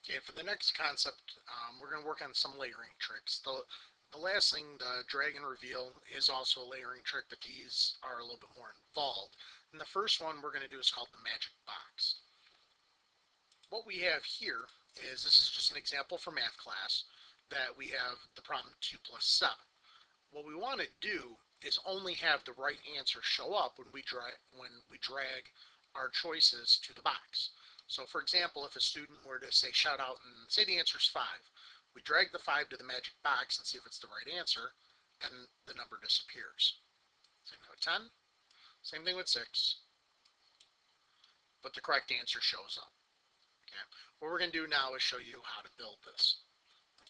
Okay, for the next concept, we're going to work on some layering tricks. The last thing, the drag and reveal, is also a layering trick, but these are a little bit more involved. And the first one we're going to do is called the magic box. What we have here is, this is just an example for math class, that we have the problem 2 plus 7. What we want to do is only have the right answer show up when we drag our choices to the box. So for example, if a student were to say shout out and say the answer is 5, we drag the 5 to the magic box and see if it's the right answer, and the number disappears. Same thing with 10, same thing with 6, but the correct answer shows up. Okay. What we're going to do now is show you how to build this.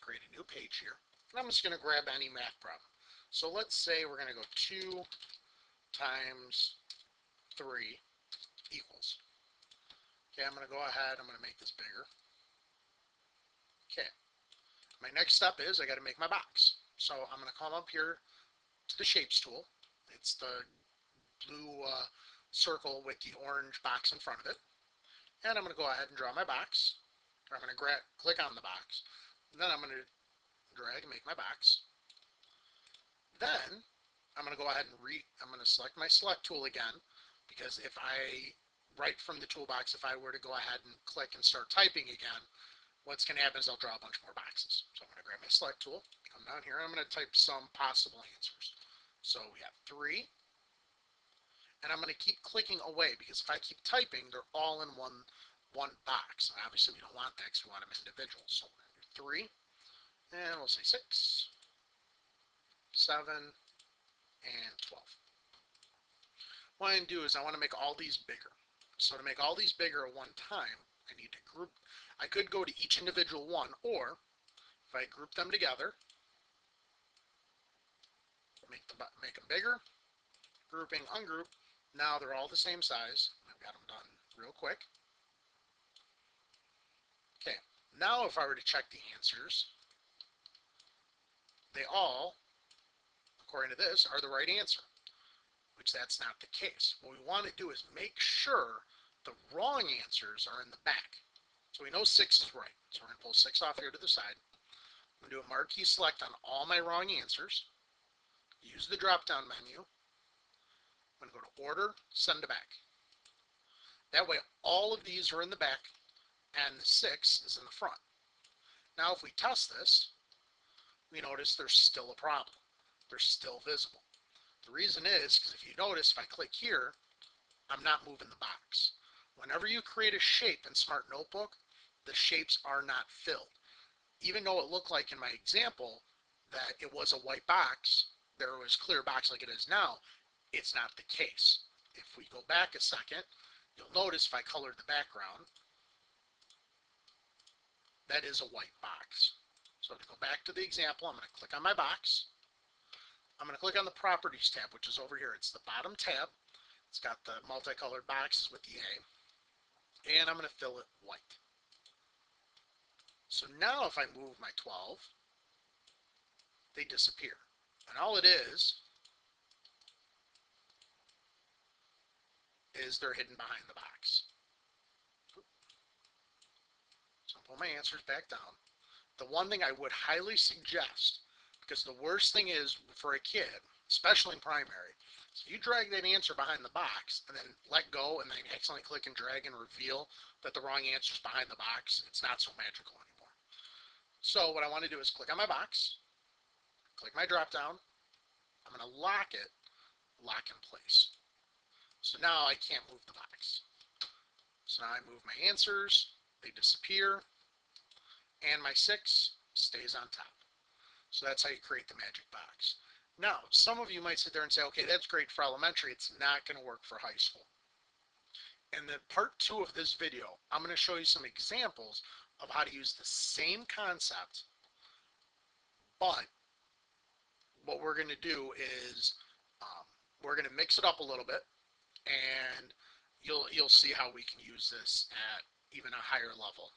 Create a new page here, and I'm just going to grab any math problem. So let's say we're going to go 2 times 3 equals. Okay, I'm going to go ahead, I'm going to make this bigger. Okay, my next step is I got to make my box. So I'm going to come up here to the shapes tool. It's the blue circle with the orange box in front of it. And I'm going to go ahead and draw my box. I'm going to click on the box. And then I'm going to drag and make my box. Then I'm going to go ahead and I'm going to select my select tool again, because if I, right from the toolbox, if I were to go ahead and click and start typing again, what's going to happen is I'll draw a bunch more boxes. So I'm going to grab my select tool, come down here, and I'm going to type some possible answers. So we have 3, and I'm going to keep clicking away, because if I keep typing, they're all in one box. Obviously, we don't want that because we want them individual. So we're going to do 3, and we'll say 6, 7, and 12. What I do is I want to make all these bigger. So to make all these bigger at one time, I need to group. I could go to each individual one, or if I group them together, make them bigger, grouping, ungroup. Now they're all the same size. I've got them done real quick. Okay, now if I were to check the answers, they all, according to this, are the right answer, which that's not the case. What we want to do is make sure the wrong answers are in the back. So we know 6 is right. So we're going to pull 6 off here to the side. I'm going to do a marquee select on all my wrong answers. Use the drop-down menu. I'm going to go to Order, Send to Back. That way all of these are in the back and the 6 is in the front. Now if we test this, we notice there's still a problem. They're still visible. The reason is because if you notice, if I click here, I'm not moving the box. Whenever you create a shape in Smart Notebook, the shapes are not filled. Even though it looked like in my example that it was a white box, there was clear box like it is now, it's not the case. If we go back a second, you'll notice if I colored the background, that is a white box. So to go back to the example, I'm going to click on my box. I'm going to click on the Properties tab, which is over here. It's the bottom tab. It's got the multicolored boxes with the A. And I'm going to fill it white. So now if I move my 12, they disappear. And all it is they're hidden behind the box. So I'll pull my answers back down. The one thing I would highly suggest, because the worst thing is for a kid, especially in primary, is if you drag that answer behind the box and then let go and then accidentally click and drag and reveal that the wrong answer is behind the box, it's not so magical anymore. So what I want to do is click on my box, click my drop down, I'm going to lock it, lock in place. So now I can't move the box. So now I move my answers, they disappear, and my 6 stays on top. So that's how you create the magic box. Now, some of you might sit there and say, okay, that's great for elementary, it's not going to work for high school. In the part 2 of this video, I'm going to show you some examples of how to use the same concept, but what we're going to do is we're going to mix it up a little bit, and you'll see how we can use this at even a higher level.